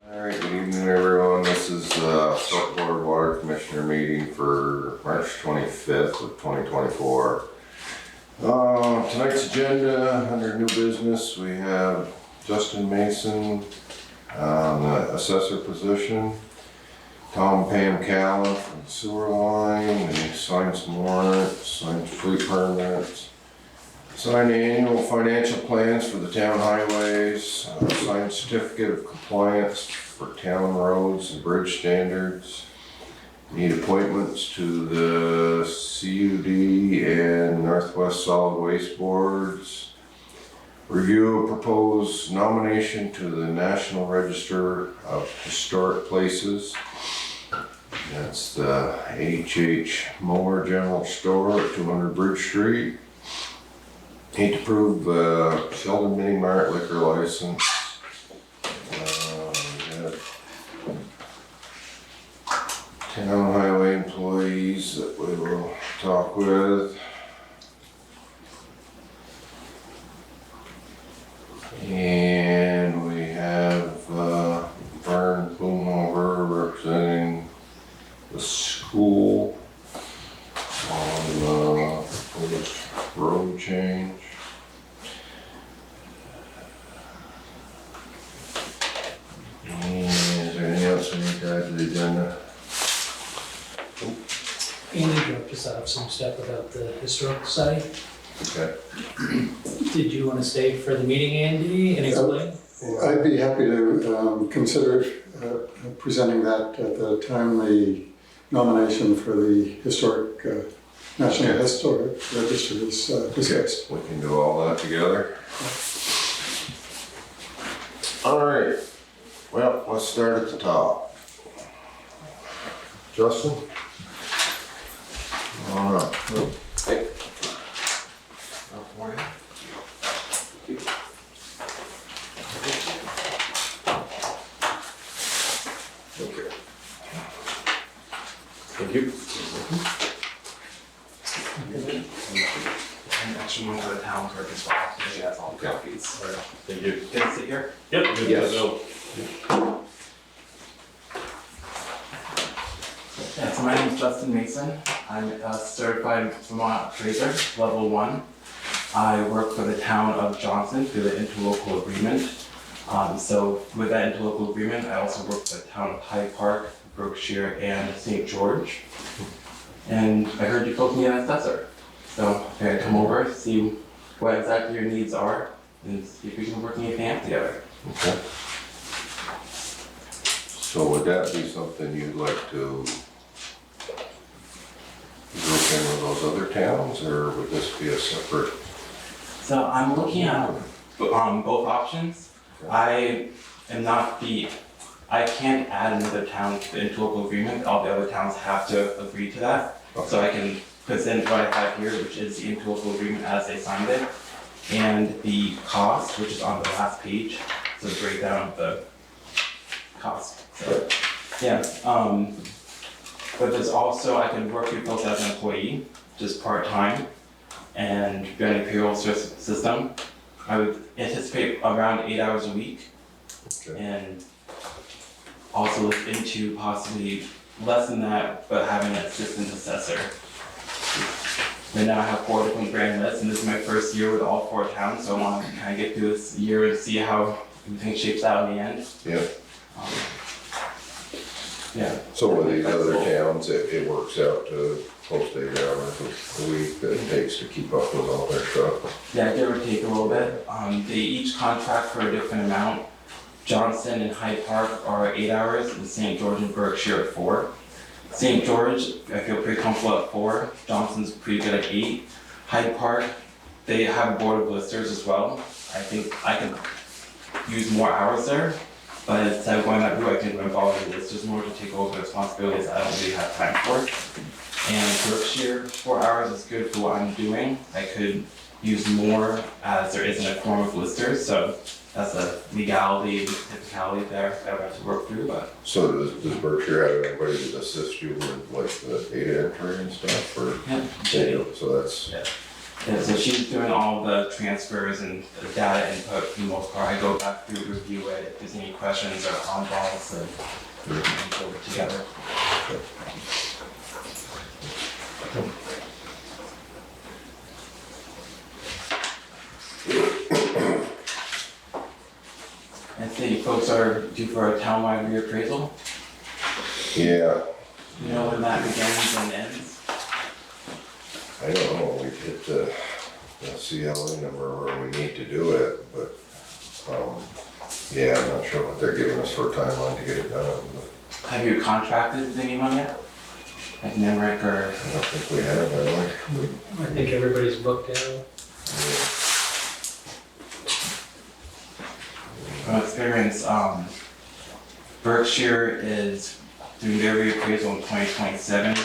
Alright, good evening everyone. This is Select Board Water Commissioner meeting for March 25th of 2024. Tonight's agenda, under new business, we have Justin Mason on the assessor position, Tom and Pam Callan from the sewer line, and he signed some warrants, signed fleet permits, signed annual financial plans for the town highways, signed certificate of compliance for town roads and bridge standards. Need appointments to the CUD and Northwest Solid Waste Boards. Review a proposed nomination to the National Register of Historic Places. That's the H.H. Moore General Store at 200 Bridge Street. Need to approve Sheldon Mini Mart liquor license. We have town highway employees that we will talk with. And we have Vern Blumhover representing the school on the road change. And is there anything else we need to add to the agenda? Andy dropped us off some stuff about the historical society. Okay. Did you want to stay for the meeting, Andy, and explain? I'd be happy to consider presenting that at the time the nomination for the historic National Historic Register is discussed. We can do all that together. All right. Well, let's start at the top. Justin? All right. Hey. Okay. Thank you. And actually went to the town clerk as well, so she has all the copies. Thank you. Can I sit here? Yep. Yes. Yeah, so my name is Justin Mason. I'm a certified Vermont appraiser, level 1. I work for the town of Johnson through the interlocal agreement. So with that interlocal agreement, I also work for the town of Hyde Park, Berkshire, and St. George. And I heard you folks need an assessor. So I'm gonna come over, see what exactly your needs are, and see if we can work anything out together. Okay. So would that be something you'd like to group in with those other towns, or would this be a separate? So I'm looking at both options. I can't add another town to the interlocal agreement. All the other towns have to agree to that. Okay. So I can present what I have here, which is the interlocal agreement as they signed it, and the cost, which is on the last page. So the breakdown of the cost. So, yeah. But there's also, I can work with folks as an employee, just part-time, and running a payroll system. I would anticipate around 8 hours a week. Okay. And also look into possibly less than that, but having an assistant assessor. Right now I have 4 different grand lists, and this is my first year with all 4 towns, so I want to kind of get through this year and see how everything shapes out in the end. Yeah. Yeah. So with these other towns, it works out to close to 8 hours a week that it takes to keep up with all their stuff. Yeah, give or take a little bit. They each contract for a different amount. Johnson and Hyde Park are 8 hours, and St. George and Berkshire at 4. St. George, I feel pretty comfortable at 4. Johnson's pretty good at 8. Hyde Park, they have a board of listers as well. I think I can use more hours there, but instead of going that route, I can involve the listers more to take over the responsibilities I don't really have time for. And Berkshire, 4 hours is good for what I'm doing. I could use more as there isn't a form of listers, so that's a legality, typicality there that I have to work through. But So does Berkshire have anybody to assist you with like the data entry and stuff, or? yeah, So that's, yeah. Yeah, so she's doing all the transfers and the data input for the most part. I go back through, review it, if there's any questions or on balls, then we can go over together. I think folks are due for a townwide reappraisal. Yeah, You know when that begins and ends? I don't know, we hit the CLA number where we need to do it, but, yeah, I'm not sure what they're giving us for a timeline to get it done, but Have you contracted with anyone yet? Like Nemrick or? I don't think we have, have we? I think everybody's booked out. From experience, Berkshire is doing their reappraisal in 2027,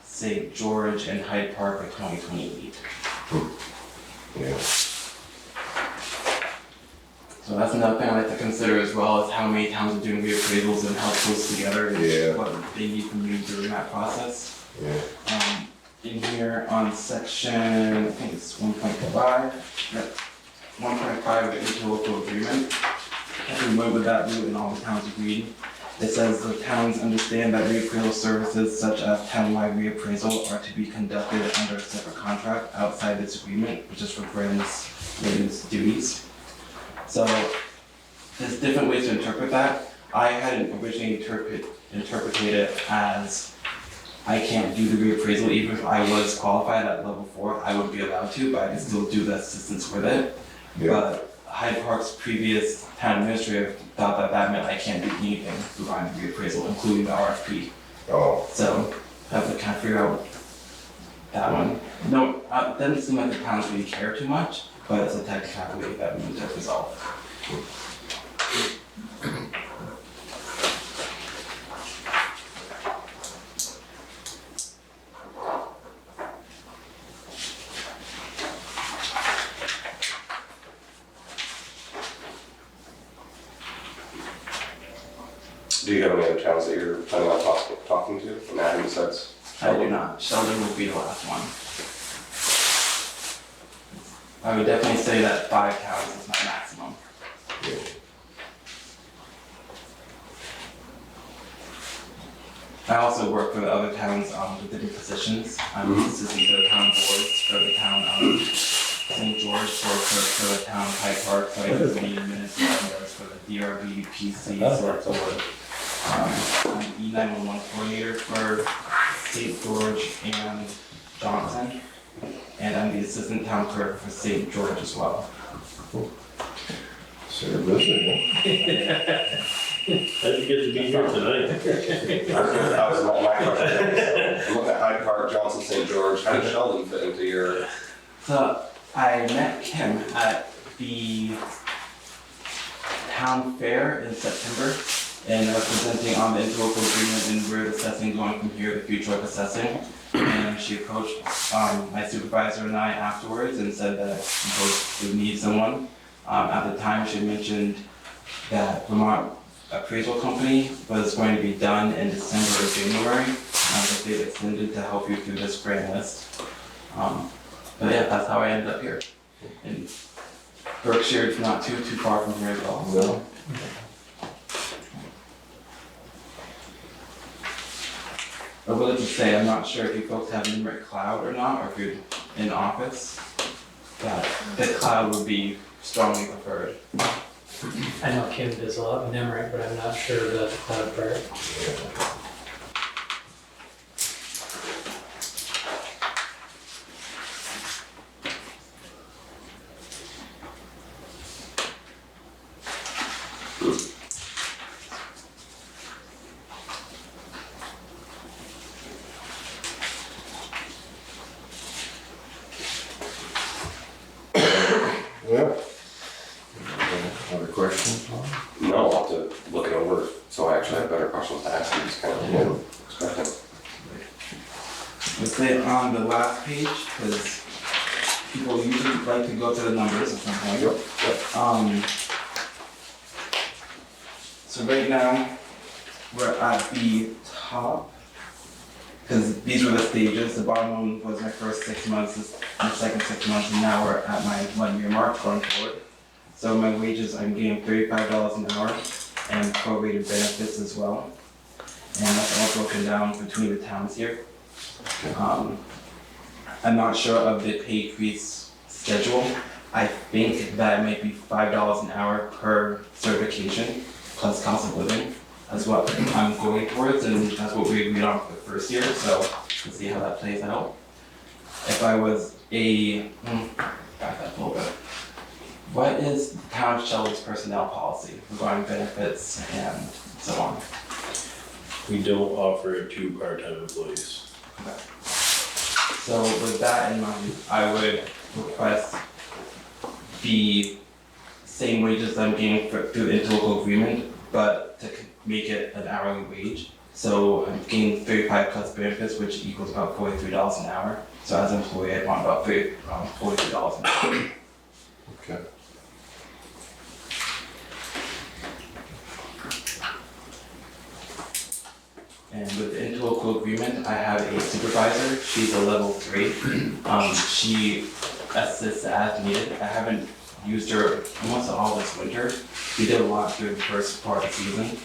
St. George and Hyde Park are 2028. Yeah, So that's another thing I like to consider as well, is how many towns are doing reappraisals and how close together and Yeah. what they need from you during that process. yeah, In here on section, I think it's 1.5, yep, 1.5 of the interlocal agreement. And we went with that route and all the towns agreed. It says the towns understand that reappraisal services such as townwide reappraisal are to be conducted under a separate contract outside this agreement, which is for Brandon's duties. So there's different ways to interpret that. I hadn't originally interpreted it as I can't do the reappraisal even if I was qualified at level 4. I would be allowed to, but I can still do the assistance with it. yeah, But Hyde Park's previous town administrator thought that that meant I can't do anything regarding the reappraisal, including the RFP. oh, So I have to kind of figure out that one. No, it doesn't seem like the towns really care too much, but it's a technicality that we need to resolve. Do you have any other towns that you're planning on talking to? And adding besides? I do not. Sheldon will be the last one. I would definitely say that 5 towns is my maximum. yeah. I also work for the other towns with different positions. I'm assistant to the town boards for the town St. George, for the town Hyde Park, so I just need minutes for the DRB, PC, select board. I'm E911 coordinator for St. George and Johnson, and I'm the assistant town clerk for St. George as well. So you're busy, How'd you get to be here tonight? That was my question. I'm looking at Hyde Park, Johnson, St. George. How did Sheldon fit into your? So I met Kim at the town fair in September, and I was presenting on the interlocal agreement and we're assessing going from here, the future of assessing. And she approached my supervisor and I afterwards and said that we both would need someone. At the time, she mentioned that Vermont Appraisal Company was going to be done in December or January, that they've extended to help you through this grant list. But yeah, that's how I ended up here. And Berkshire is not too far from here as well. So. I would like to say, I'm not sure if you folks have Limerick Cloud or not, or if you're in office, but the cloud would be strongly preferred. I know Kim does a lot with Nemrick, but I'm not sure about the cloud part. Yeah. Other questions? No, I'll have to look it over, so I actually have better questions to ask you, just kind of expecting. Let's say on the last page, because people usually like to go to the numbers at some point. Yep. So right now, we're at the top, because these were the stages. The bottom one was my first 6 months, the second 6 months, and now we're at my 1 year mark going forward. So my wages, I'm getting $35 an hour and prorated benefits as well. And that's all broken down between the towns here. I'm not sure of the pay increase schedule. I think that might be $5 an hour per certification plus cost of living. That's what I'm going towards, and that's what we agreed on for the first year, so we'll see how that plays out. If I was back up a little bit. What is the town of Sheldon's personnel policy regarding benefits and so on? We don't offer it to part-time employees. Okay. So with that in mind, I would request the same wages I'm getting through the interlocal agreement, but to make it an hourly wage. So I'm getting 35 plus benefits, which equals about $43 an hour. So as an employee, I want about $43 an hour. Okay. And with the interlocal agreement, I have a supervisor. She's a level 3. She assists as needed. I haven't used her almost all this winter. We did a lot during the first part of the season.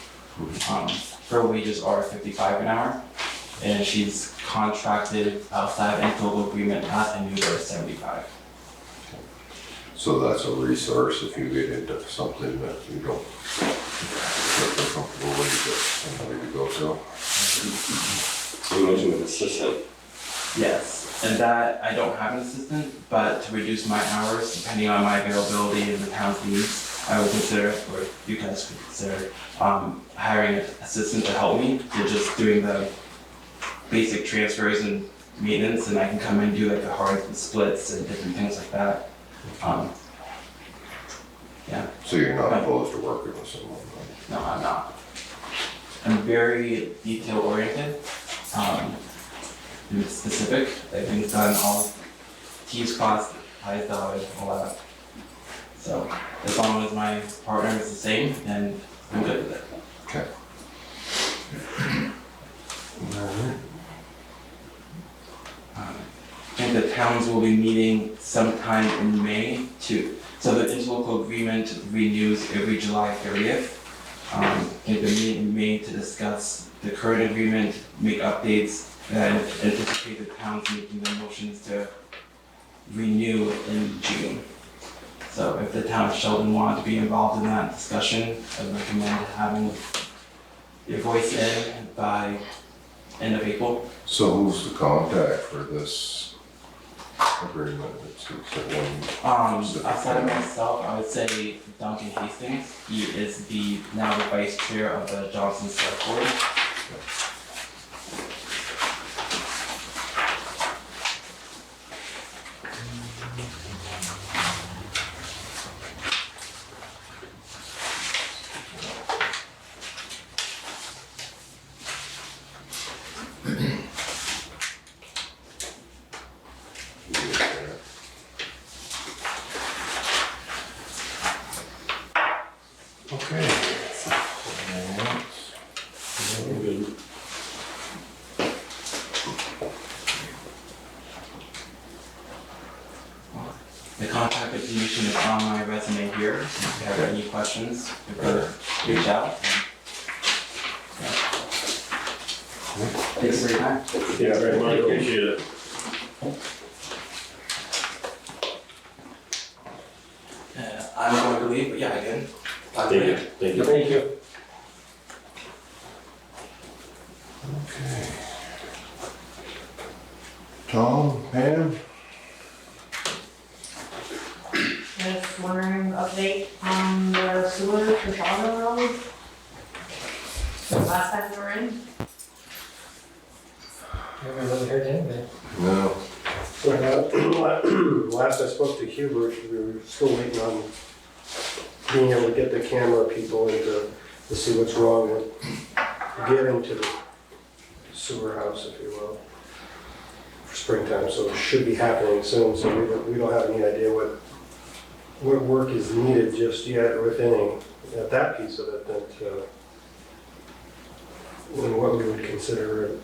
Her wages are $55 an hour, and she's contracted outside of interlocal agreement as a new at $75. So that's a resource if you get into something that you don't feel comfortable with, you get somebody to go to. You mentioned an assistant. Yes, and that I don't have an assistant, but to reduce my hours, depending on my availability and the town's needs, I would consider, or you guys could consider, hiring an assistant to help me. They're just doing the basic transfers and maintenance, and I can come in and do like the hard splits and different things like that. Yeah. So you're not opposed to working with someone, right? No, I'm not. I'm very detail oriented, and specific. Everything's done all T's crossed, I's dotted, all that. So as long as my partner is the same, then I'm good with it. Okay. I think the towns will be meeting sometime in May so the interlocal agreement renews every July 30th. I think they're meeting in May to discuss the current agreement, make updates, and anticipate the towns making their motions to renew in June. So if the town of Sheldon wanted to be involved in that discussion, I recommend having your voice in by end of April. So who's the contact for this agreement? It's one. Outside of myself, I would say Duncan Hastings. He is now the vice chair of the Johnson Selectboard. Okay. Good. The contact information is on my resume here. If you have any questions, you can reach out. Thanks for your time. Yeah, very much, appreciate it. I'm going to leave, but yeah, again. Thank you, thank you. Thank you. Okay. Tom, Pam? Just wondering, update on the sewer for Chicago Road? Last time we were in? I haven't really heard anything. No. Last I spoke to Hubert, we were still waiting on being able to get the camera people in to see what's wrong with getting to the sewer house, if you will, for springtime, so it should be happening soon, so we don't have any idea what work is needed just yet within at that piece of it, that and what we would consider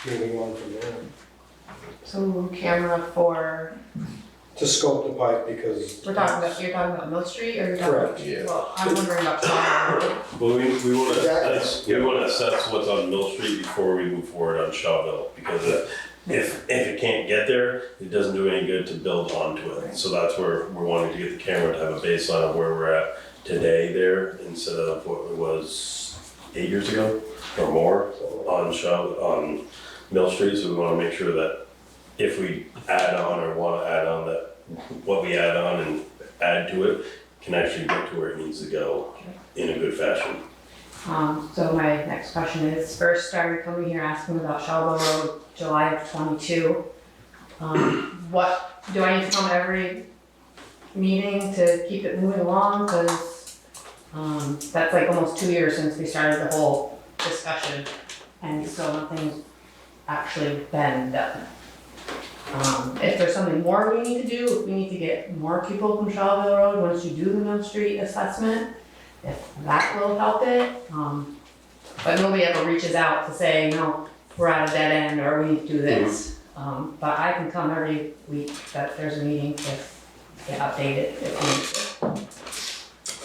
moving on from there. So camera for, To scope the pipe because. you're talking about Mill Street or you're talking? Correct. Yeah. Well, I'm wondering about Shawville. Well, we wanna Exactly. assess, we wanna assess what's on Mill Street before we move forward on Shawville, because if it can't get there, it doesn't do any good to build onto it. So that's where we're wanting to get the camera to have a baseline of where we're at today there, instead of what it was 8 years ago or more on Mill Street. So we wanna make sure that if we add on or wanna add on, that what we add on and add to it can actually get to where it needs to go in a good fashion. So my next question is, first started coming here asking about Shawville Road, July of '22. What, do I need to come every meeting to keep it moving along? Cause, that's like almost 2 years since we started the whole discussion and still nothing's actually been done. If there's something more we need to do, if we need to get more people from Shawville Road once you do the Mill Street assessment, if that will help it. But nobody ever reaches out to say, no, we're at a dead end or we need to do this. But I can come every week that there's a meeting to get updated if we need to.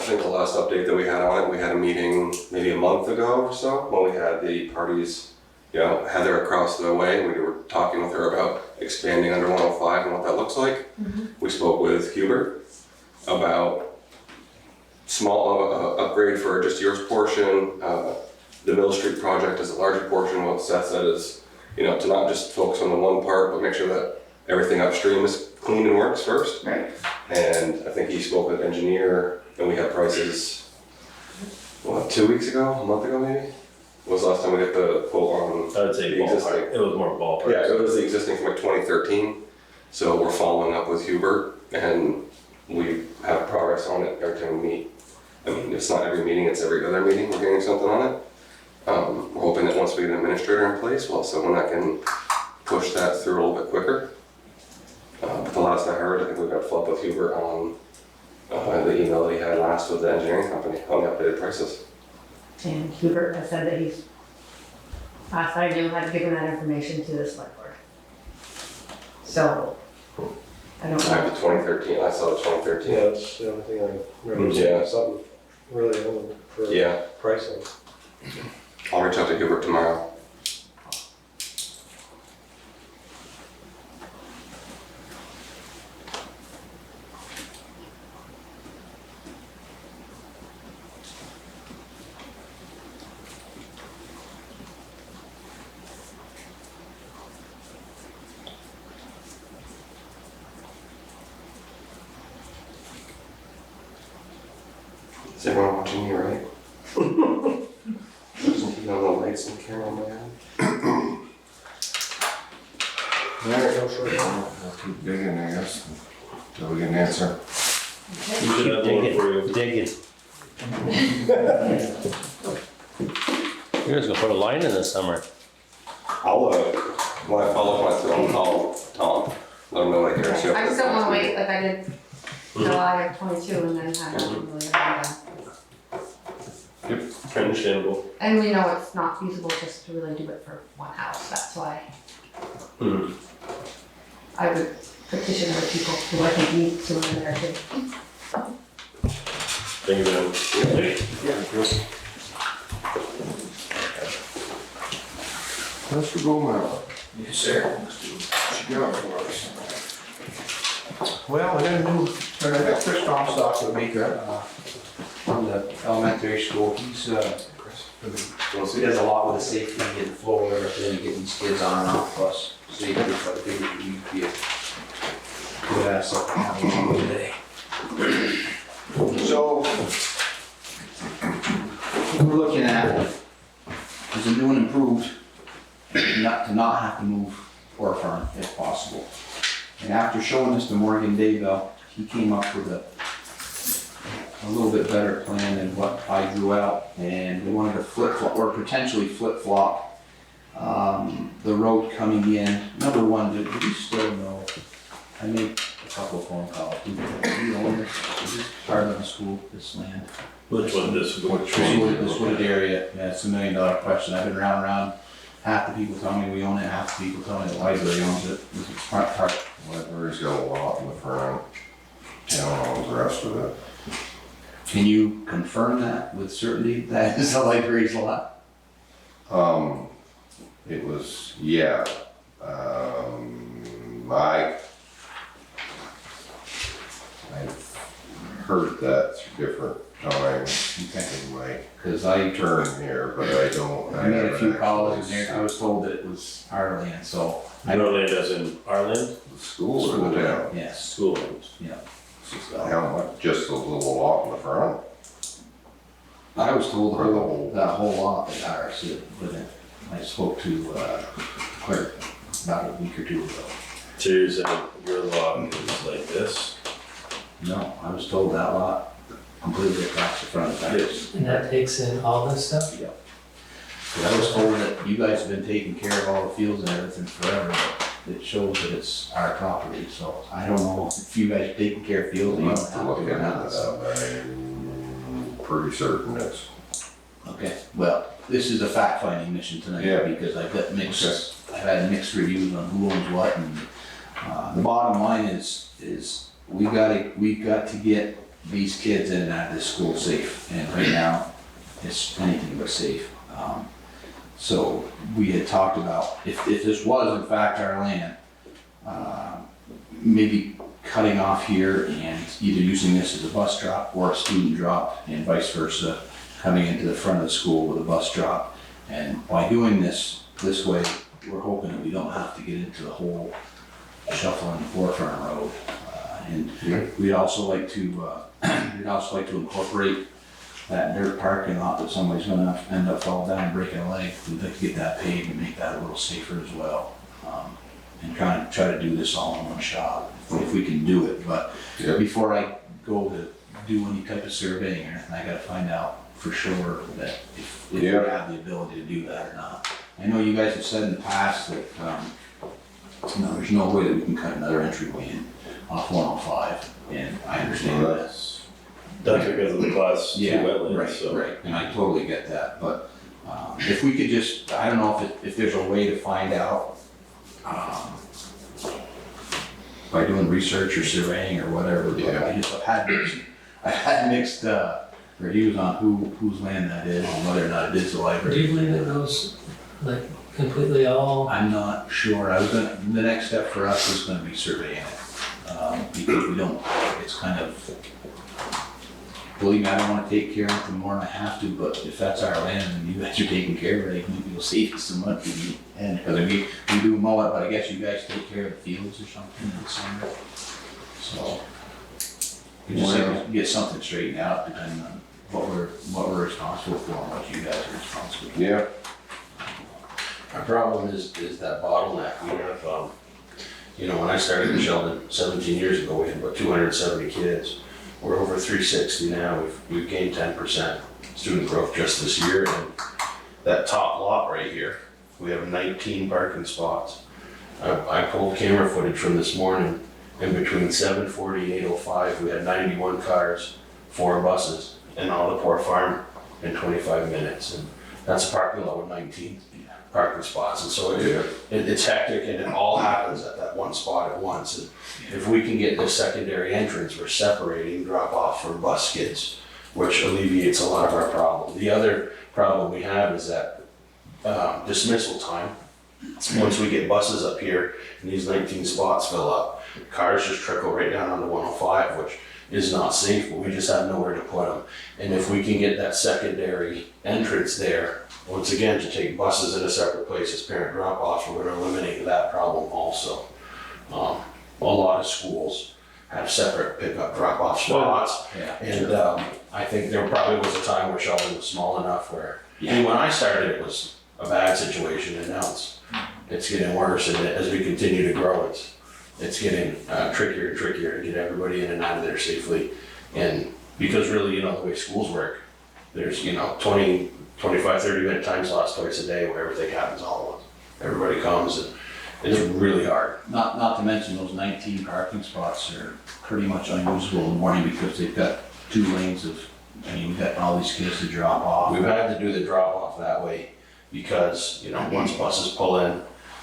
I think the last update that we had on it, we had a meeting maybe a month ago or so, when we had the parties, Heather across the way, we were talking with her about expanding under 105 and what that looks like. We spoke with Hubert about small upgrade for just yours portion. The Mill Street project is a larger portion. What Seth said is, to not just focus on the one part, but make sure that everything upstream is clean and works first. Right. And I think he spoke with engineer, and we had prices, 2 weeks ago, a month ago maybe? Was the last time we got the quote on I would say the existing? ballpark, it was more ballpark. Yeah, it was the existing from like 2013. So we're following up with Hubert, and we have progress on it every time we meet. I mean, it's not every meeting, it's every other meeting, we're getting something on it. We're hoping that once we get an administrator in place, we'll have someone that can push that through a little bit quicker. But the last I heard, I think we got to follow up with Hubert on the email that he had last with the engineering company on the updated prices. And Hubert has said that he's, last I knew, had given that information to the select board. So, I don't I have know. the 2013, I saw the 2013. Yeah, that's the only thing I remember Yeah. seeing, something really old for Yeah, pricing. I'll reach out to Hubert tomorrow. Is everyone watching me right? Doesn't he know the lights and camera on my head? I'll keep digging, I guess, until we get an answer. We should have one for you. Digging. You're just gonna put a line in this summer. I'll, when I follow up my phone, call Tom, let him know what I hear. I just don't wanna wait like I did July of '22 and then have nothing really done. Understandable. And we know it's not feasible just to really do it for one house, that's why I would petition other people who I think need to in there too. Thank you, man. Mr. Bowman, Yes, sir. what you got for us? Well, I got a new, I got Chris Comstock with Mika, from the elementary school. He does a lot with the safety, getting flow and everything, getting these kids on and off bus safety, so I think we'd be a good asset to have along the day. So, what we're looking at is a new and improved, to not have to move for a firm if possible. And after showing this to Morgan Daybell, he came up with a little bit better plan than what I drew out, and we wanted to flip-flop, or potentially flip-flop, the road coming in. Number one, do we still know, I made a couple of phone calls, do we own this, is this part of the school, this land? Which one, this, which This wooded area, yeah, it's $1 million question. I've been around half the people tell me we own it, half the people tell me the library owns it. This is part. Library's got a lot in the front, town owns the rest of it. Can you confirm that with certainty that is the library's lot? It was, yeah, I've heard that different times in my Because I turn here, but I don't. made a few haven't calls actually and there, I was told that it was our land, so. I know land as in our land, seen The school or the town? Yes, school land. yeah. How much, just a little lot in the front? I was told Or the whole- that whole lot is ours, but I spoke to clerk about a week or two ago. So you're saying your lot is like this? No, I was told that lot completely across the front of that. Yes. And that takes in all this stuff? Yeah. But I was told that you guys have been taking care of all the fields and everything forever, but it shows that it's our property, so I don't know if you guys are taking care of fields, and you I'll don't have to have look to into or not, so. that, I'm pretty certain it's. Okay, well, this is a fact-finding mission tonight, Yeah. because I've got mixed, I've had mixed reviews on who owns what, and, the bottom line is we got to get these kids in and out of this school safe, and right now, it's anything but safe. So we had talked about, if this was in fact our land, maybe cutting off here and either using this as a bus drop or a student drop and vice versa, coming into the front of the school with a bus drop. And by doing this way, we're hoping that we don't have to get into the whole shuffling forefront road. And we'd also like to incorporate that dirt parking lot that somebody's gonna end up falling down and breaking a leg. We'd like to get that paved and make that a little safer as well. And try to do this all in one shot, if we can do it. But Yep. before I go to do any type of surveying or anything, I gotta find out for sure that if we Yeah. have the ability to do that or not. I know you guys have said in the past that, there's no way that we can cut another entryway in off 105, and I understand Well, that. That's because of the class 2 Yeah, wetlands, right, so. right, and I totally get that, but, if we could just, I don't know if there's a way to find out, by doing research or surveying or whatever, but Yeah. I've had mixed, reviews on whose land that is and whether or not it is the Do library. you believe it goes like completely all? I'm not sure, the next step for us is gonna be surveying it, because we don't, it's kind of, believe me, I don't wanna take care of it more than I have to, but if that's our land and you guys are taking care of it, maybe you'll save us some money. And, cause we do mow it, but I guess you guys take care of the fields or something in the summer, so. We just have to get something straightened out depending on what we're responsible for and what you guys are responsible for. Yeah, Our problem is that bottleneck. We have, when I started in Sheldon 17 years ago, we had about 270 kids. We're over 360 now. We've gained 10% student growth just this year. And that top lot right here, we have 19 parking spots. I pulled camera footage from this morning, and between 7:40 and 8:05, we had 91 cars, 4 buses, and all the poor farm in 25 minutes. And that's a parking lot with 19 parking spots. And so it's hectic, and it all happens at that one spot at once. And if we can get this secondary entrance, we're separating drop off from bus kids, which alleviates a lot of our problem. The other problem we have is that dismissal time. Once we get buses up here and these 19 spots fill up, cars just trickle right down onto 105, which is not safe, but we just have nowhere to put them. And if we can get that secondary entrance there, once again, to take buses in a separate place as parent drop-offs, we're gonna eliminate that problem also. A lot of schools have separate pickup drop-off spots. Yeah. And I think there probably was a time where Sheldon was small enough where, and when I started, it was a bad situation, and now it's getting worse, and as we continue to grow, it's getting trickier and trickier to get everybody in and out of there safely. And because really, the way schools work, there's, 20, 25, 30-minute time slots twice a day where everything happens all at once. Everybody comes, and it's really hard. Not to mention those 19 parking spots are pretty much unusable in the morning because they've got 2 lanes of, we've got all these kids to drop off. We've had to do the drop off that way, because, you know, once buses pull in,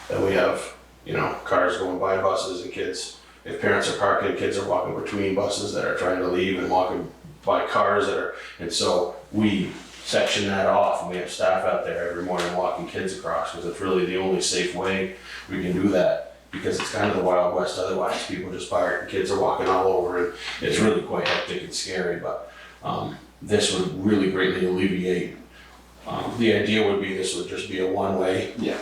then we have, you know, cars going by buses and kids. If parents are parking, kids are walking between buses that are trying to leave and walking by cars that are, and so we section that off and we have staff out there every morning walking kids across because it's really the only safe way we can do that because it's kind of the Wild West. Otherwise, people just park and kids are walking all over and it's really quite hectic and scary, but this would really greatly alleviate. The idea would be this would just be a one-way. Yeah.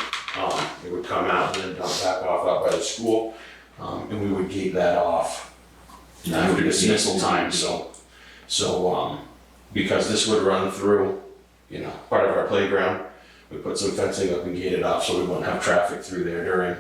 It would come out and then dump back off out by the school, and we would gate that off after dismissal time. So because this would run through, you know, part of our playground, we put some fencing up and gate it off so we wouldn't have traffic through there during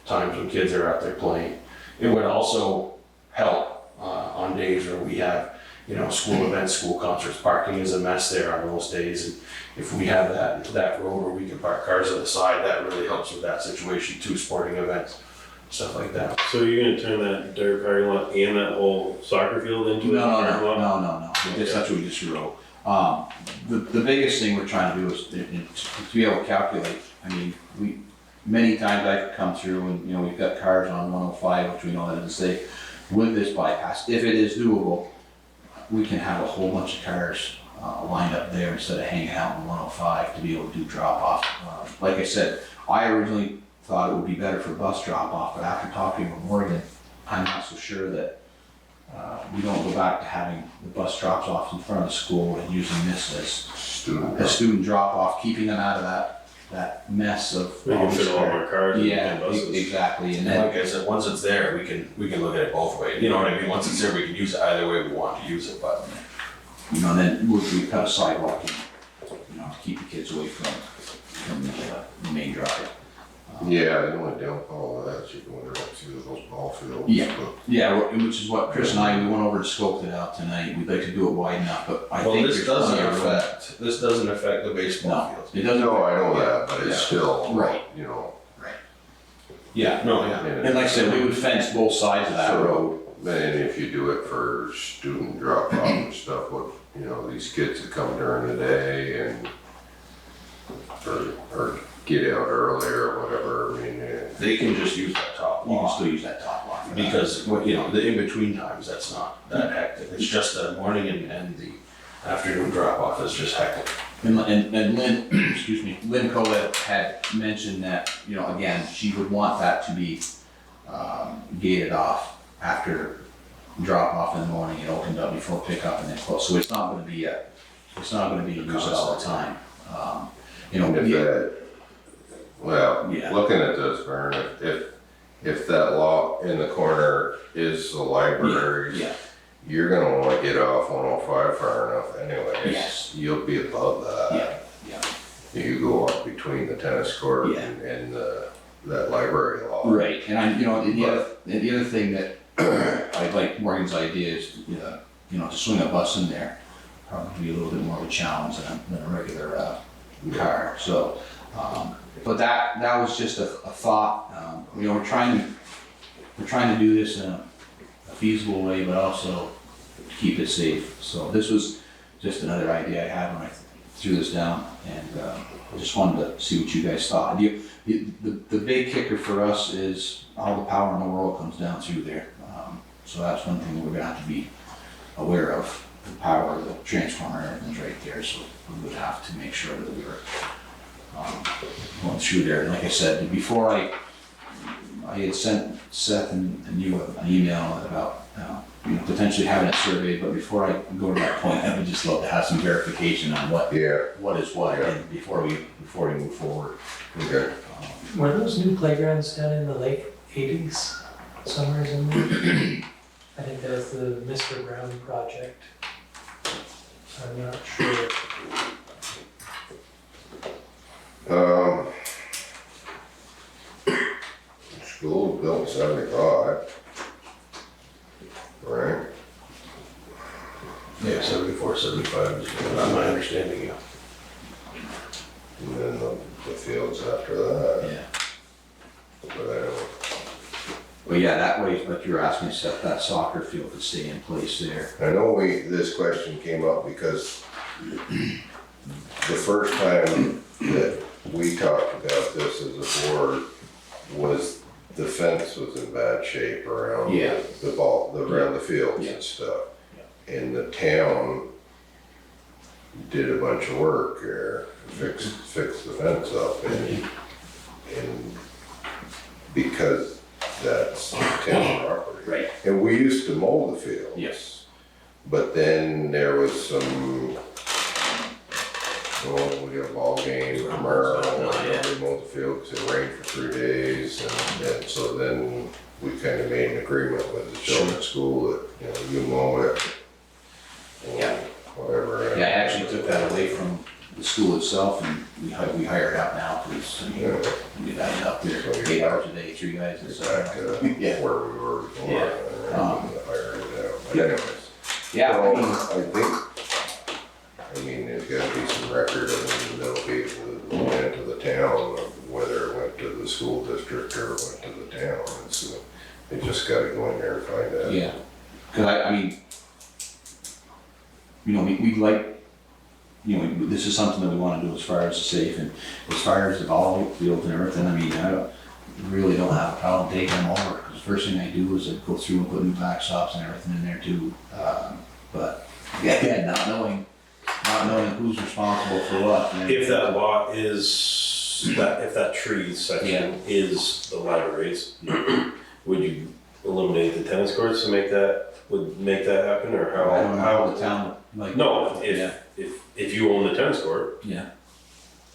times when kids are out there playing. It would also help on days where we have, you know, school events, school concerts. Parking is a mess there on those days, and if we have that road where we can park cars on the side, that really helps with that situation too. Sporting events, stuff like that. So you're gonna turn that dirt parking lot and that whole soccer field into a parking lot? No. That's what we just wrote. The biggest thing we're trying to do is to be able to calculate. I mean, many times I've come through and, you know, we've got cars on 105, which we know that is safe. With this bypass, if it is doable, we can have a whole bunch of cars lined up there instead of hanging out in 105 to be able to do drop off. Like I said, I originally thought it would be better for bus drop off, but after talking with Morgan, I'm not so sure that we don't go back to having the bus drops off in front of the school and using this as student drop off, keeping them out of that mess of. We can fit a lot more cars Yeah, and buses. exactly. And And then, like I said, once it's there, we can look at it both ways. You know what I mean? Once it's there, we can use it either way we want to use it. But you know, then we cut a sidewalk, you know, to keep the kids away from the main drive. Yeah, the only downfall of that is you're going right through those ball fields. Yeah. but- Yeah, which is what Chris and I, we went over and scoped it out tonight. We'd like to do it wide enough, but I well, think this there's doesn't plenty of room. affect the baseball No, fields. it doesn't. No, I know that, but it's Yeah. still, Right. you know. Yeah, no, yeah. And like I said, we would fence both sides of that road. And if you do it for student drop off and stuff, what, you know, these kids that come during the day and, or get out early or whatever, I mean, They can just use that top You can lot still use that top line. for that. because what you know the in between times that's not that hectic. It's just the morning and the afternoon drop off is just hectic. And Lynn, excuse me, Lynn Colette had mentioned that, you know, again, she would want that to be gated off after drop off in the morning and opened up before pickup and then close. So it's not gonna be used all the time. You know, if that, well, Yeah. looking at this, Vern, if that lot in the corner is the libraries, yeah, you're gonna wanna get off 105 far enough anyways. Yes. You'll be above that. yeah, You go up between the tennis court Yeah. and that library lot. right. And I, you know, the other thing that I like Morgan's idea is, you know, to swing a bus in there, probably be a little bit more of a challenge than a regular car. So, but that was just a thought. You know, we're trying to do this in a feasible way, but also to keep it safe. So this was just another idea I had when I threw this down, and I just wanted to see what you guys thought. The big kicker for us is all the power in the world comes down through there. So that's one thing we're gonna have to be aware of. The power, the transformer, everything's right there, so we would have to make sure that we were going through there. And like I said, before I had sent Seth and you an email about you know, potentially having it surveyed, but before I go to that point, I would just love to have some verification on what is what, Yeah. and before we move forward. Okay. Were those new playgrounds done in the late 80s, somewhere in there? I think that was the Mr. Brown project. I'm not sure. School was built in 75. Right? Yeah, 74, 75 is not my understanding. Yeah. And then the fields after that. Yeah. But I don't. Well, yeah, that way, like you were asking, Seth, that soccer field could stay in place there. I know this question came up because the first time that we before was the fence was in bad shape around Yeah. around the fields Yeah. and stuff. And the town did a bunch of work there, fixed the fence up and because that's town property. Right. And we used to mow the fields. Yes. But then there was some, we had a ball game, tomorrow, and we mowed the field because it rained for 3 days. And so then we kind of made an agreement with the Sheldon School that, you mow it. and Yeah. Whatever. Yeah, I actually took that away from the school itself and we hire it out now, because, we got it up there, 8 hours a day, 3 guys. It's back to Yeah. where we were before. Yeah. Hire it out. But Yeah. anyways. Yeah, I mean, I mean, there's gotta be some record and there'll be the went to the town, whether it went to the school district or went to the town. And so they just gotta go in there and find out. yeah, cause I mean, we'd like, this is something that we wanna do as far as safe and as far as the ball field and everything, I mean, really don't have a problem taking them over. Cause the first thing I do is I go through and put new backstops and everything in there too. But yeah, not knowing who's responsible for what. and If that lot is, if that tree section is the libraries, would you eliminate the tennis courts to make that happen, or how? I don't know how the town, like. No, Yeah. if you own the tennis court Yeah,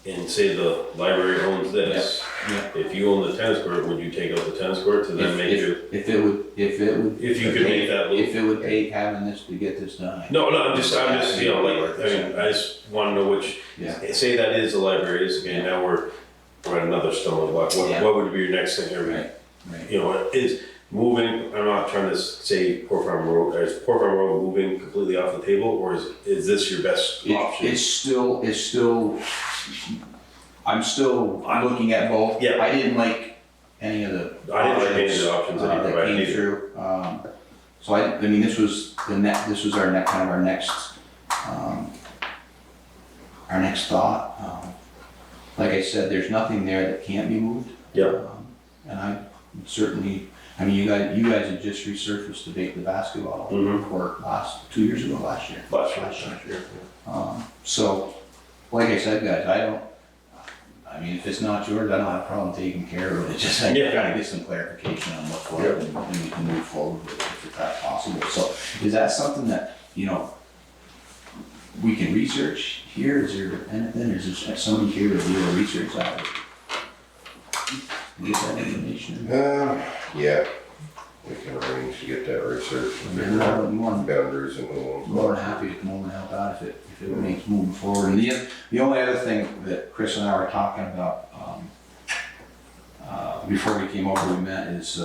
and say the library owns this, yeah. if you own the tennis court, would you take out the tennis court to then make it? If it would. If you could make that loop. If it would take having this to get this done. No, I'm just, I just wanna know which, Yeah. say that is the libraries, okay, now we're at another stumbling block, Yeah. what would be your next thing, Right. is moving, I'm not trying to say Poor Farm Road, is Poor Farm Road moving completely off the table, or is this your best option? It's still, I'm still looking at both. Yeah. I didn't like any of the. I didn't like any of the options that you that provided came either. through. So I mean, this was our next thought. Like I said, there's nothing there that can't be moved. Yeah. And I certainly, I mean, you guys had just resurfaced the basketball Mhm. court last year. Last year. So, like I said, guys, I mean, if it's not yours, I don't have a problem taking care of it. It's just, I Yeah. gotta get some clarification on what's what, and we can move forward with it if that's possible. So, is that something that, we can research here? Is there anything, is there somebody here to do a research out of it? Get that information. Yeah, we can arrange to get that research and figure out boundaries and who owns More what. than happy to come over and help out if it makes moving forward. And the only other thing that Chris and I were talking about, before we came over, we met is,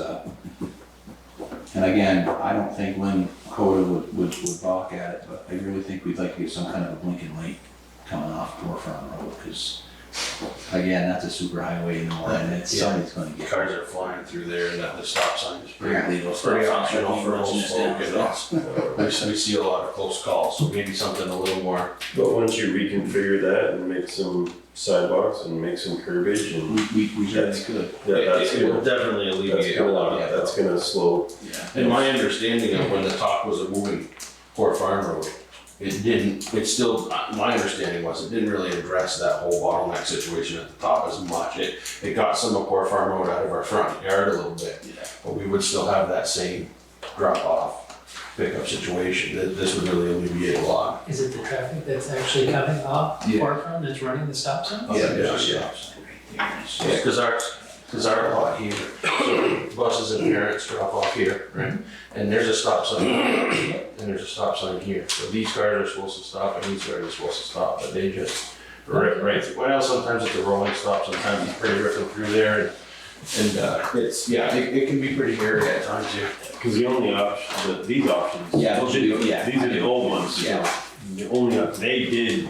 and again, I don't think Lynn Coda would balk at it, but I really think we'd like to get some kind of a blinking light coming off Poor Farm Road, because again, that's a super highway, and somebody's gonna get. Cars are flying through there and that the stop sign is Apparently those pretty stop signs are optional for dangerous most and folk, stuff. we see a lot of close calls, so maybe something a little more. But once you reconfigure that and make some sidewalks and make some curbage and, We certainly could. It will definitely alleviate a lot of that. that's gonna slow. And my understanding of when the talk was of moving Port Farm Road, my understanding was it didn't really address that whole bottleneck situation at the top as much. It got some of Port Farm Road out of our front yard a little bit, but we would still have that same drop off pickup situation. This would really alleviate a lot. Is it the traffic that's actually coming off Fort Farm that's running the stop sign? Yeah, cause our lot here, so buses and parents drop off here, right? And there's a stop sign, and there's a stop sign here. So these cars are supposed to stop and these cars are supposed to stop, but they just right through. Well, sometimes it's a rolling stop, sometimes it's pretty ripping through there, and it can be pretty hairy at times here. Cause the only option, these options. Yeah, These are the old ones. Yeah. The only, they did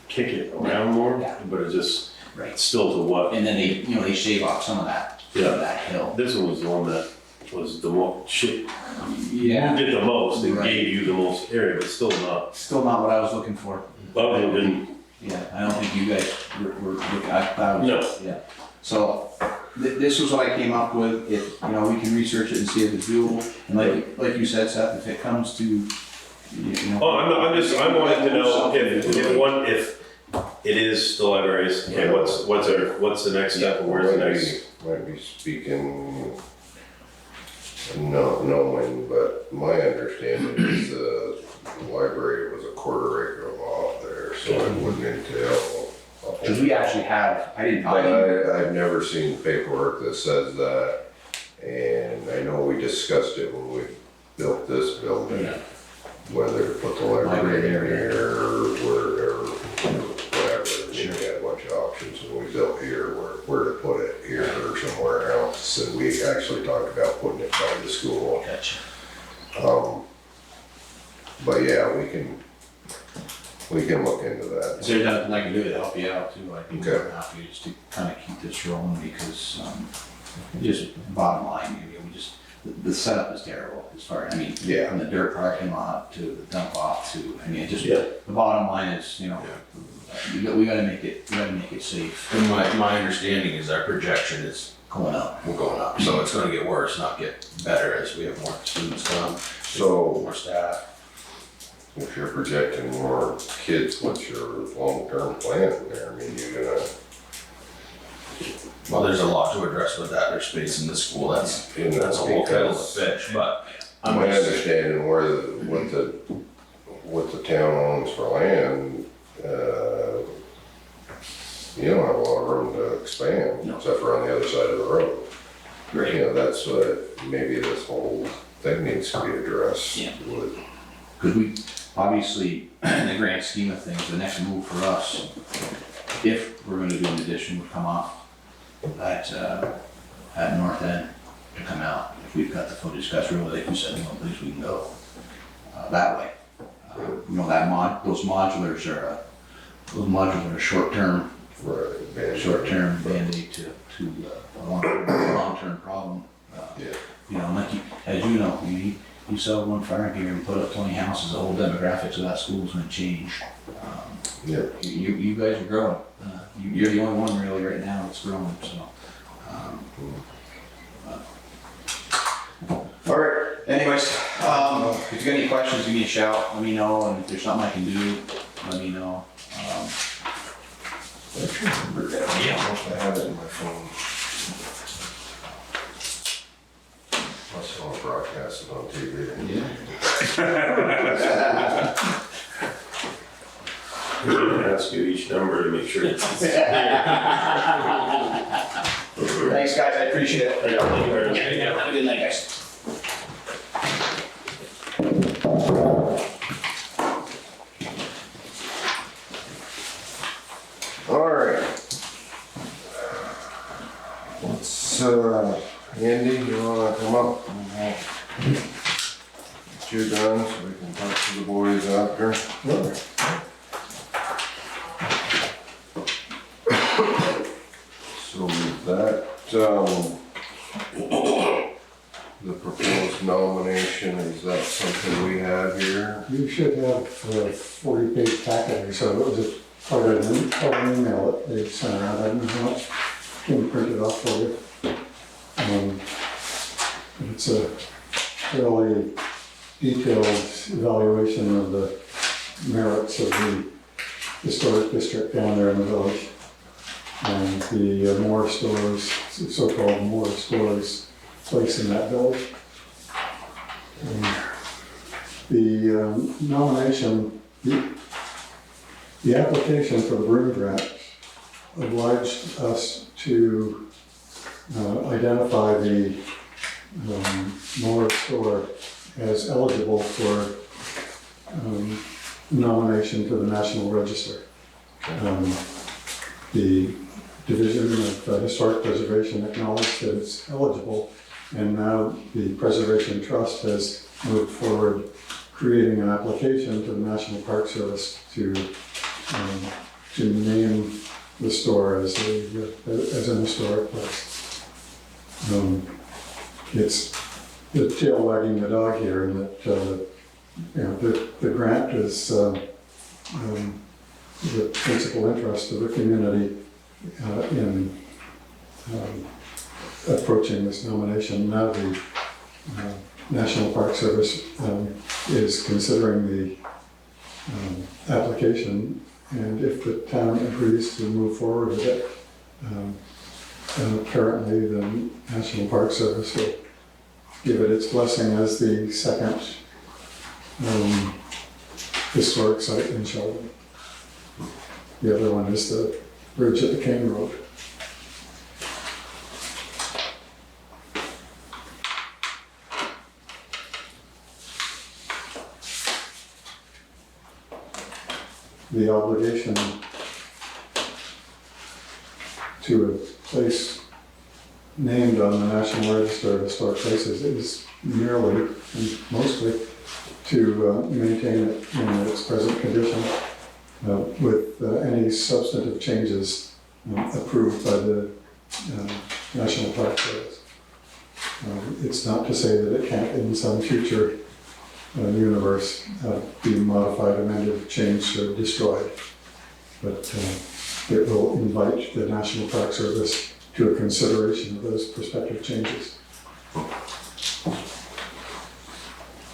kick it around more, Yeah. but it just, Right. still to what? And then they shave off some of that, that hill. This one was the one that was the most, Yeah. moved it the most, it Right. gave you the most area, but still not. Still not what I was looking for. Other than Yeah, I don't think you guys were I thought. No. Yeah, so, this was what I came up with, if, we can research it and see if it's doable, and like you said, Seth, if it comes to, Oh, I'm wanting to know if it is the libraries, okay, what's the next step, and where's the next? Might be speaking, not knowing, but my understanding is the library was a quarter acre lot there, so it wouldn't entail. Because we actually have, But I've never seen paperwork that says that, and I know we discussed it when we built this building, whether to put the library in here or whatever. We had a bunch of options when we built here, where to put it, here or somewhere else, and we actually talked about putting it by the school. Gotcha. But yeah, we can look into that. Is there nothing I can do to help you out too? I'd be more Okay. than happy just to kind of keep this rolling, because, just bottom line, the setup is terrible as far, Yeah. from the dirt parking lot to the dump off to, Yeah. the bottom line is, we gotta make it safe. And my understanding is our projection is Going up. we're going up, so it's gonna get worse, not get better as we have more students come, So more staff. if you're projecting more kids, what's your long-term plan there? You're gonna, Well, there's a lot to address with that, there's space in the school, that's a whole kettle of fish, but I'm my just, understanding what the town owns for land, you don't have a lot of room to expand, No. except for on the other side of the road. Great. That's what, maybe this whole thing needs to be addressed. Yeah. with. Because we, obviously, in the grand scheme of things, the next move for us, if we're gonna do an addition, would come off at North End to come out. If we've got the footage, that's really, like you said, the only place we can go, that way. Those modulars are short-term Band-Aid to a long-term problem. Like as you know, you sell one fire gear and put up 20 houses, the whole demographics of that school is gonna change. Yeah. You guys are growing. You're the only one really right now that's growing, so. All right, anyways, if you got any questions, give me a shout, let me know, and if there's something I can do, let me know. I remember that. I have it in my phone. Must want to broadcast it on TV. I'm gonna ask you each number to make sure it's. Thanks, guys, I appreciate it. Thank you very much. Have a good night, guys. All right. Let's, Andy, you wanna come up? Get you done so we can talk to the boys after. So with that, the proposed nomination, is that something we have here? You should have a 40-page packet or so. It was just part of an email that they sent around. I don't know how much can print it off for you. It's a fairly detailed evaluation of the merits of the historic district down there in the village. And the Moore stores, so-called Moore stores, place in that village. And the nomination, the application for the Broom Grant obliged us to identify the Moore store as eligible for nomination to the National Register. The Division of Historic Preservation acknowledged that it's eligible, and now the Preservation Trust has moved forward creating an application to the National Park Service to name the store as an historic place. It's the tail wagging the dog here, in that the grant is the principal interest of the community in approaching this nomination. Now the National Park Service is considering the application, and if the town agrees to move forward with it, apparently the National Park Service will give it its blessing as the second historic site in Sheldon. The other one is the bridge at the King Road. The obligation to a place named on the National Register of Historic Places is merely and mostly to maintain it in its present condition with any substantive changes approved by the National Park Service. It's not to say that it can't in some future universe be modified, amended, changed, or destroyed. But it will invite the National Park Service to a consideration of those prospective changes.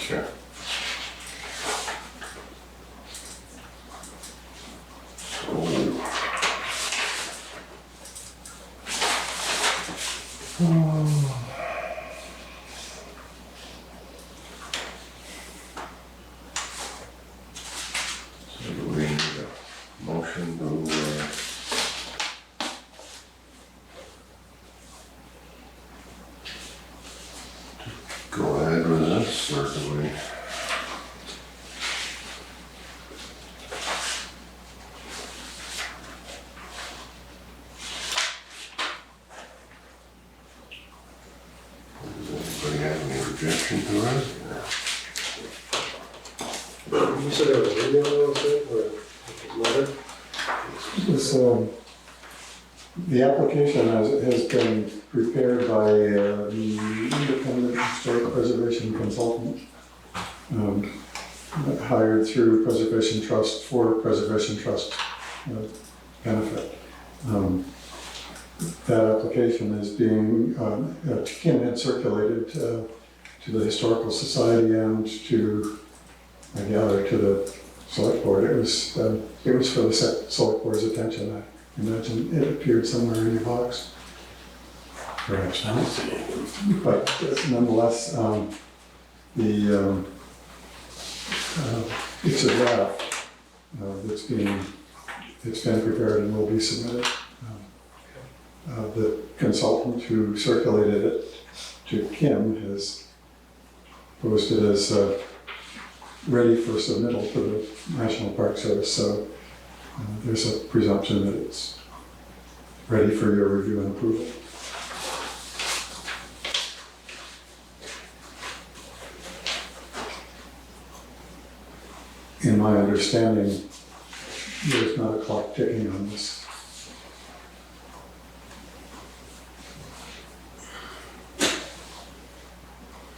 Okay. So do we need a motion to go ahead with this, or do we? Does anybody have any objection to it? You said there was an email or letter? This, the application has been prepared by the independent historic preservation consultant hired through Preservation Trust for Preservation Trust benefit. That application is being, Kim had circulated to the Historical Society and to, I gather, to the Select Board. It was for the Select Board's attention. I imagine it appeared somewhere in your box. Perhaps not. But nonetheless, it's a draft it's been prepared and will be submitted. The consultant who circulated it to Kim has posted as ready for submittal to the National Park Service, so there's a presumption that it's ready for your review and approval. In my understanding, there's not a clock ticking on this.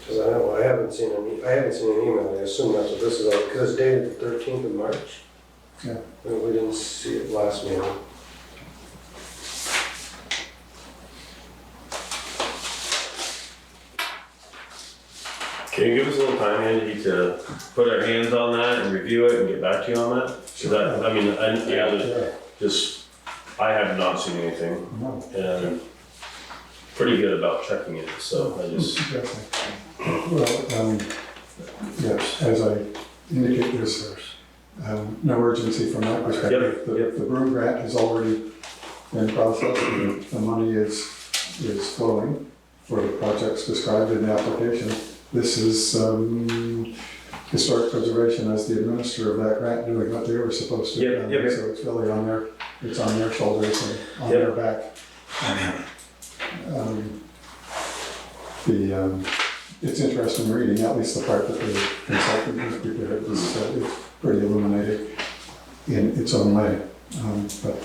Because I know I haven't seen an email. I assume that's what this is on, because it's dated the 13th of March. Yeah. And we didn't see it last meeting. Can you give us a little time, Andy, to put our hands on that and review it and get back to you on that? So that, I mean, I have not seen anything, No. and pretty good about checking it, so I just. Well, yes, as I indicated, there's no urgency from my perspective. The Broom grant has already been processed, and the money is flowing for the projects described in the application. This is historic preservation as the administrator of that grant doing what they were supposed to do. So it's really on their shoulders and on their back. It's interesting reading, at least the part that the consultant has prepared is pretty illuminating in its own way. But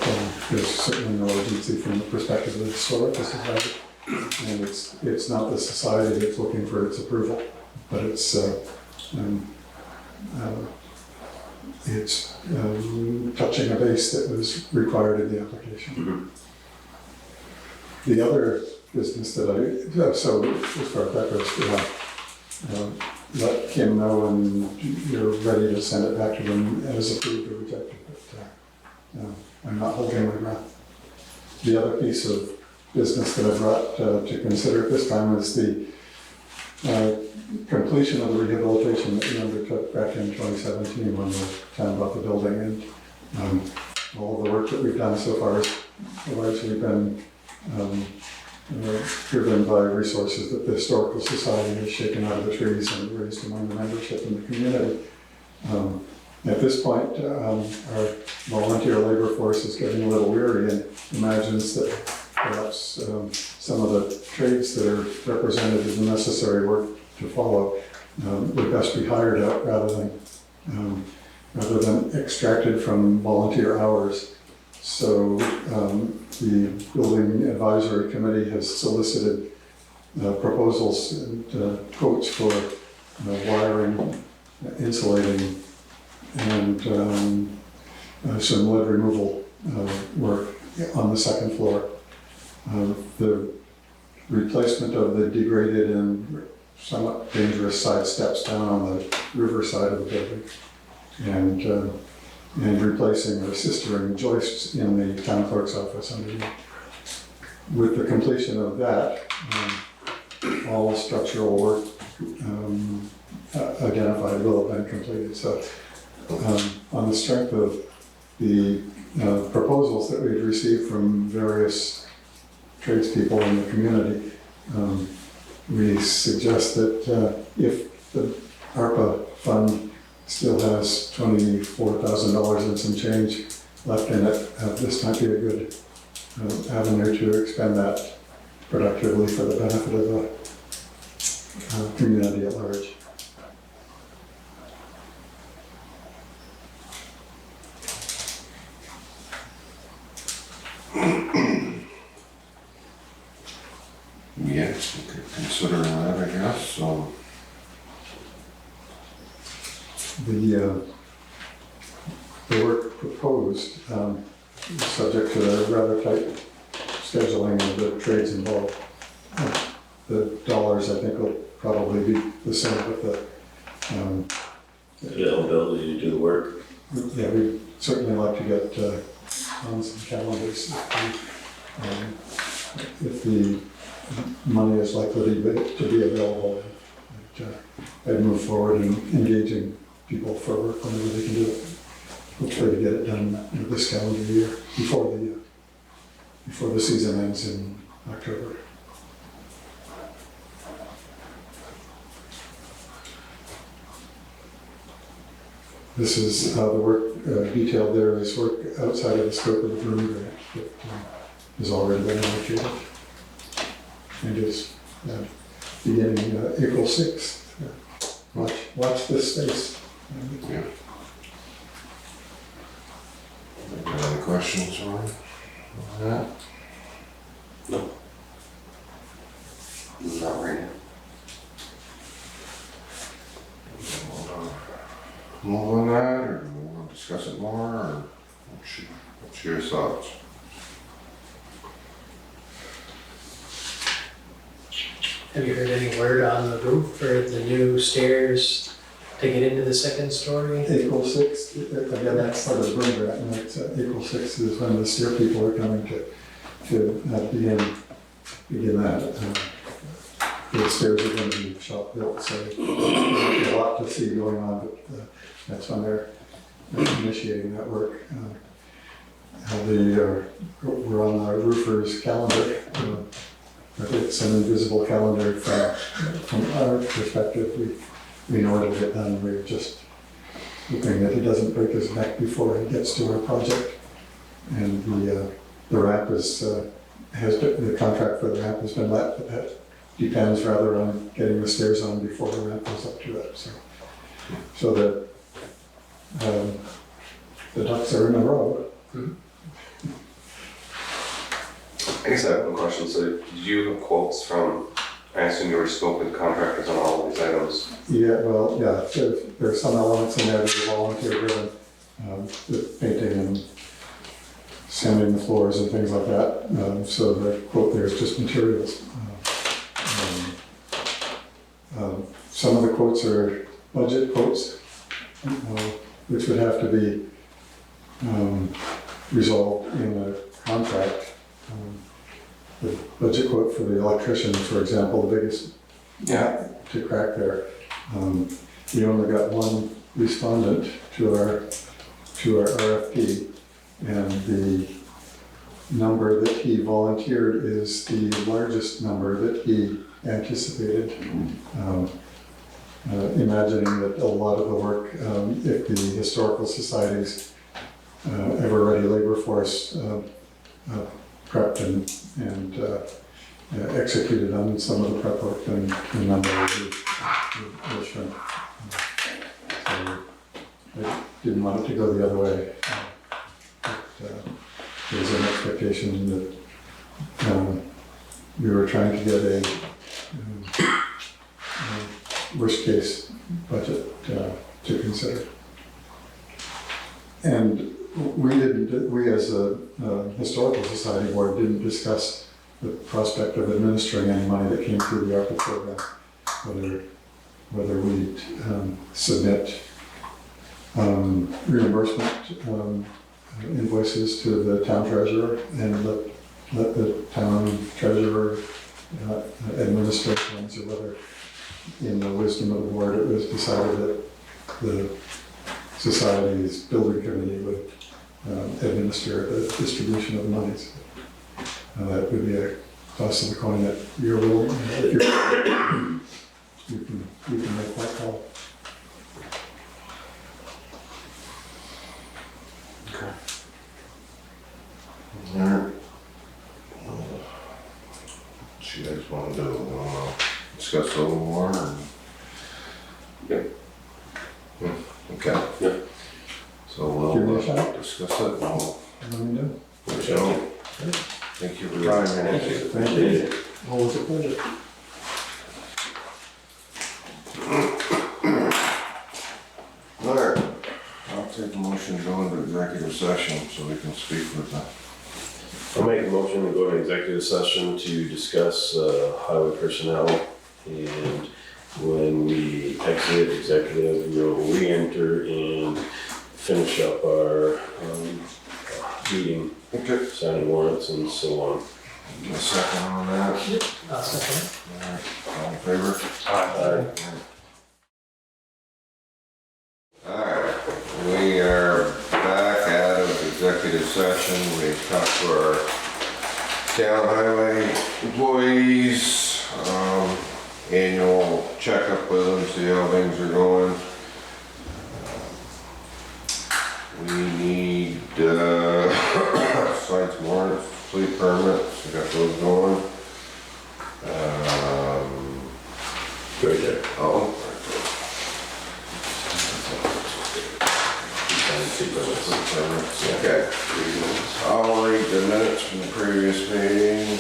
there's certainly no urgency from the perspective of the Historical Society. And it's not the society that's looking for its approval, but it's it's touching a base that was required in the application. The other business that so as far as that goes, let Kim know and you're ready to send it back to them as approved or rejected, but I'm not holding my breath. The other piece of business that I brought to consider at this time is the completion of the rehabilitation that we undertook back in 2017 when the town bought the building, and all of the work that we've done so far has largely been driven by resources that the Historical Society has shaken out of the trees and raised among the membership in the community. At this point, our volunteer labor force is getting a little weary and imagines that perhaps some of the trades that are represented as the necessary work to follow would best be hired out rather than extracted from volunteer hours. So the Building Advisory Committee has solicited proposals and quotes for wiring, insulating, and some lead removal work on the second floor. The replacement of the degraded and somewhat dangerous side steps down on the river side of the building, and replacing or sistering joists in the town clerk's office underneath. With the completion of that, all structural work identified will have been completed. So on the strength of the proposals that we've received from various tradespeople in the community, we suggest that if the ARPA fund still has $24,000 and some change left in it, this might be a good avenue to expend that productively for the benefit of the community at large. Yes, we could consider that, I guess, so. The work proposed is subject to the rather tight scheduling of the trades involved. The dollars, I think, will probably be the same, but the Availability to do the work. yeah, we'd certainly like to get on some calendars if the money is likely to be available. I'd move forward in engaging people for work whenever they can do it. Hopefully to get it done this calendar year before the season ends in October. This is how the work detailed there is work outside of the scope of the Broom grant that has already been allocated. And is beginning April 6th. Watch this space. Yeah. Any questions on that? No. Not right now. Move on that, or do we want to discuss it more, or what's your thoughts? Have you heard any word on the roof or the new stairs to get into the second story? April 6th, again, that's part of the Broom grant, and it's, April 6th is when the stair people are coming to begin that. The stairs are going to be shop built, so there's a lot to see going on, but that's when they're initiating that work. We're on the roofer's calendar. It's an invisible calendar from our perspective. We know it'll get done. We're just hoping that he doesn't break his neck before he gets to our project. And the ramp the contract for the ramp has been let, but that depends rather on getting the stairs on before the ramp goes up to it. So that the ducks are in a row. Mm-hmm. I guess I have one question. So did you have quotes from I assume you were spoken with contractors on all of these items. Yeah, well, yeah, there are some elements in there that are volunteer driven, the painting and sanding the floors and things like that. So the quote there is just materials. Some of the quotes are budget quotes, which would have to be resolved in a contract. The budget quote for the electrician, for example, the biggest to crack there. We only got one respondent to our RFP, and the number that he volunteered is the largest number that he anticipated. Imagining that a lot of the work, if the historical society's ever-ready labor force prepped and executed on some of the prep work, then the number would shrink. So I didn't want it to go the other way. There's an expectation that we were trying to get a worst case budget to consider. And we as a historical society board didn't discuss the prospect of administering any money that came through the ARPA program, whether we submit reimbursement invoices to the town treasurer and let the town treasurer administer funds, or whether in the wisdom of the board it was decided that the society's building committee would administer the distribution of monies. That would be a toss of the coin at your will. You can make that call. Alright. What you guys wanna do? Discuss a little more? Or? Yep. Okay. Yep. So Give me we'll a shot. discuss it. We'll Let me know. Joe, thank you for your time. Thank you. Always a pleasure. Alright, I'll take a motion to go into executive session so we can speak with the. I'll make a motion to go to executive session to discuss highway personnel, and when we exit executive, we'll re-enter and finish up our meeting, signing warrants and so on. A second on that. Second. Alright, all in favor? Aye. Alright, we are back out of executive session. We talked to our town highway employees, annual checkup with them, see how things are going. We need, sites warrants, fleet permits, we got those going. Right there. Oh. Okay. I'll read the minutes from the previous meeting.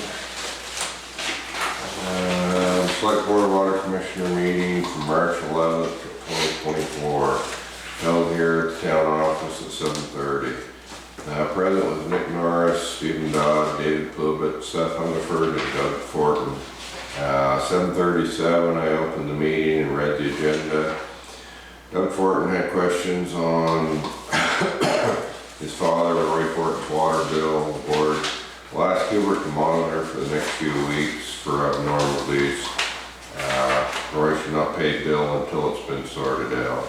Select Board Water Commissioner meeting from March 11th, 2024. Held here at the town office at 7:30. Present was Nick Norris, Stephen Dodd, David Plubitt, Seth Hungerford, and Doug Fortin. 7:37, I opened the meeting and read the agenda. Doug Fortin had questions on his father, Roy Fortin's water bill. The board will ask Hubert to monitor for the next few weeks for abnormalities. Roy should not pay bill until it's been sorted out.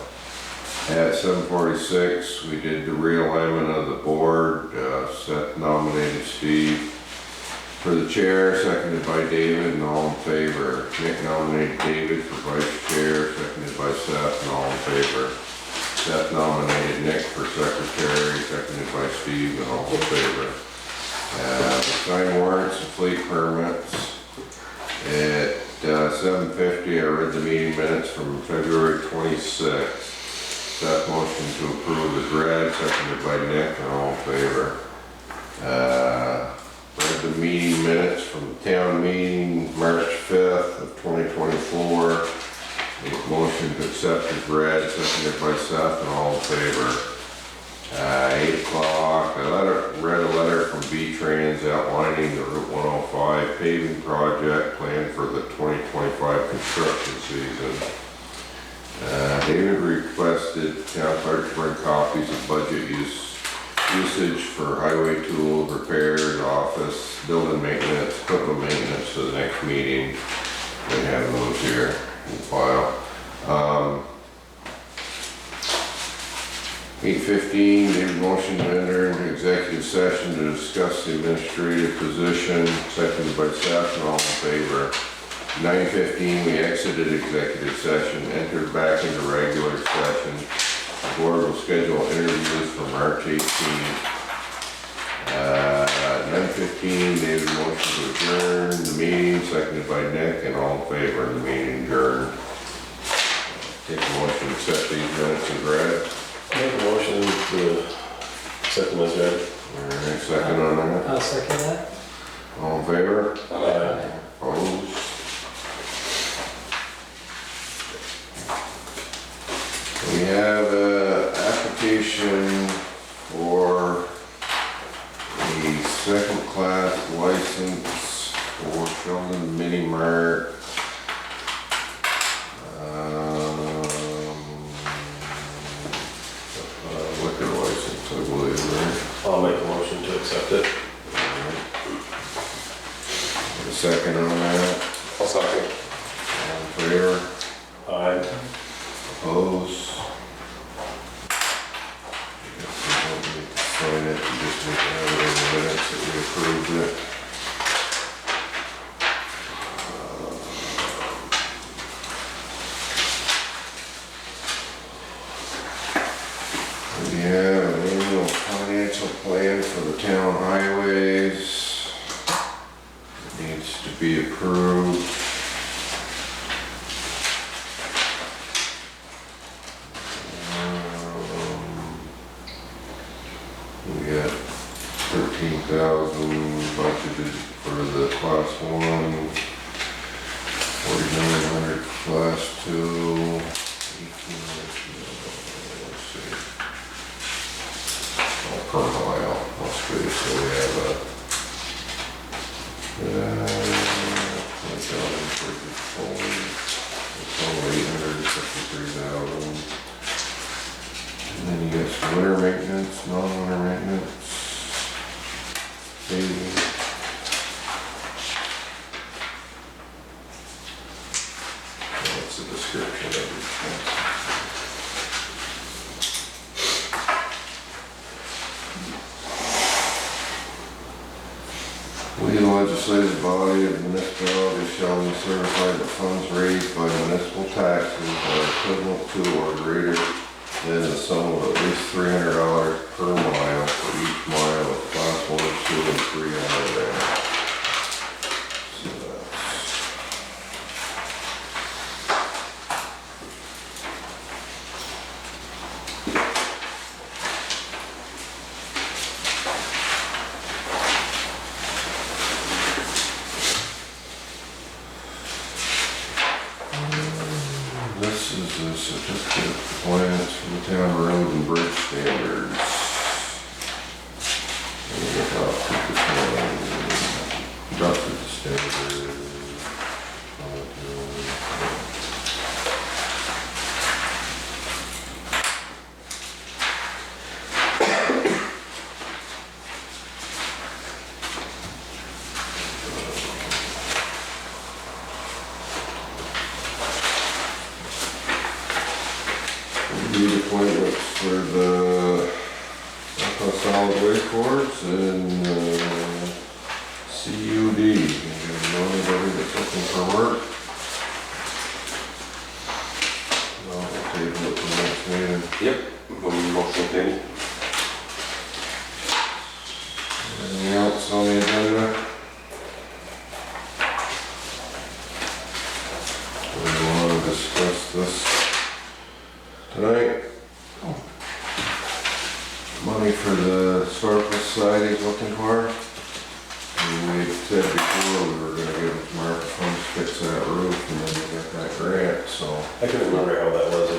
At 7:46, we did the realignment of the board. Seth nominated Steve for the chair, seconded by David, and all in favor. Nick nominated David for vice chair, seconded by Seth, and all in favor. Seth nominated Nick for secretary, seconded by Steve, and all in favor. Sign warrants and fleet permits. At 7:50, I read the meeting minutes from February 26th. Seth motioned to approve as read, seconded by Nick, and all in favor. read the meeting minutes from the town meeting, March 5th of 2024. Make a motion to accept as read, seconded by Seth, and all in favor. 8 o'clock, read a letter from V-Trans outlining the Route 105 paving project planned for the 2025 construction season. David requested town clerk to bring copies of budget usage for highway tools, repairs, office, building maintenance, equipment maintenance to the next meeting. They have those here in file. 8:15, David motion to enter into executive session to discuss the administrative position, seconded by Seth, and all in favor. 9:15, we exited executive session, entered back into regular session. The board will schedule interviews for March 18th. 9:15, David motion to adjourn the meeting, seconded by Nick, and all in favor of the meeting adjourned. Take a motion to accept these minutes as read. Make a motion to accept them as read. Alright, second on that. I'll second that. All in favor? Aye. Opposed? We have an application for a second class license for Sheldon Mini Mart. Liquor license, I believe, right? I'll make a motion to accept it. A second on that. I'll second. All in favor? Aye. Opposed? I guess we don't need to sign it, we just need to have it in the minutes that we approved it. We have an annual financial plan for the town highways. It needs to be approved. We got 13,000 budgeted for the class 1, 4,900 for class 2, 1,800, let's see. All per mile, must be, so we have a 20,000 for the total 853,000. And then you got some winter maintenance, non-winter maintenance. Paving. That's the description of it. We, the legislative body of the municipality, shall certify that funds raised by municipal taxes are equivalent to or greater than the sum of at least $300 per mile for each mile of class 1, 2, and 3 highway. So that's this is a certificate of compliance from the town road and bridge standards. And we adopted the standard. Need appointments for the solid waste boards and CUD. You know anybody that's looking for work? I'll table it to the next meeting. Yep. Motion made. Anything else on the agenda? We want to discuss this tonight. Money for the surplus side he's looking for. before, we were gonna give Mark funds to fix that roof, and then we got that grant, so. I couldn't remember how that was,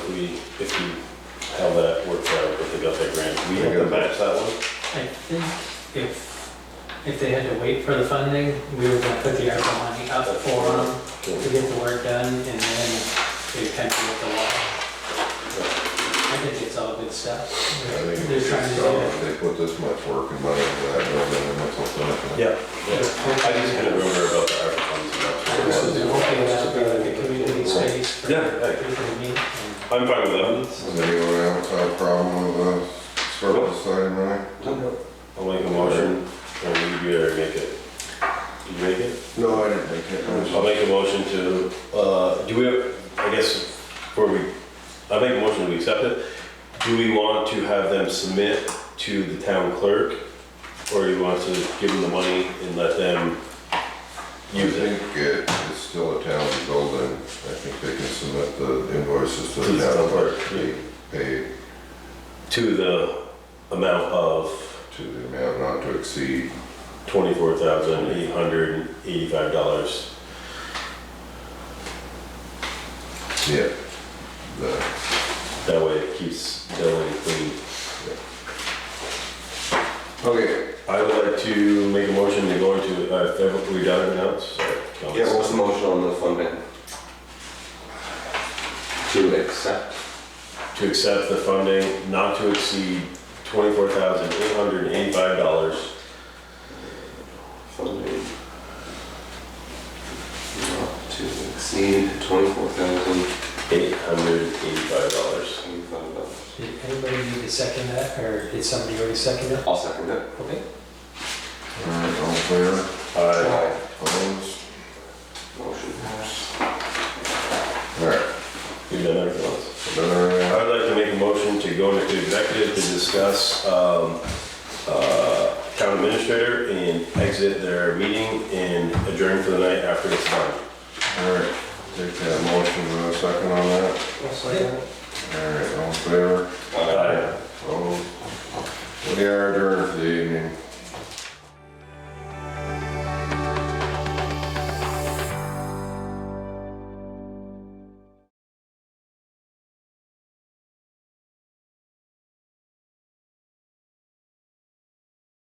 how that worked out, if they got that grant. We have to match that one? I think if they had to wait for the funding, we were gonna put the ARPA money up for them to get the work done, and then they kind of get the law. I think it's all good stuff. I think They're trying to do it. they put this much work and money into that building, and that's what's in it. Yeah. I just couldn't remember about the ARPA funds and that's what it So was. they're hoping that'll be like a community space for people to meet. I'm fine with that. Does anyone else have a problem with the side money? I'll make a motion, and you better make it. Did you make it? No, I didn't make it. I'll make a motion to, do we, I guess, I'll make a motion to accept it. Do we want to have them submit to the town clerk? Or do you want to give them the money and let them I use it? think it's still a town building. I think they can submit the invoices to To the the town town clerk. clerk, Pay To the amount of to the amount not to exceed. $24,885. Yeah. That way it keeps billing clean. Okay, I would like to make a motion to go into, have we done it now? Sorry. Yeah, what's the motion on the funding? To accept. To accept the funding not to exceed $24,885. Funding. Not to exceed $24,085. $885. Did anybody need to second that, or did somebody already second it? I'll second it. Okay. alright, all in favor? Aye. Opposed? Motion. Alright, You've done everything else. another, I would like to make a motion to go into executive to discuss town administrator and exit their meeting and adjourn for the night after it's done. alright, take that motion, a second on that. Alright, all in favor? Aye. Opposed? We are adjourned for the evening.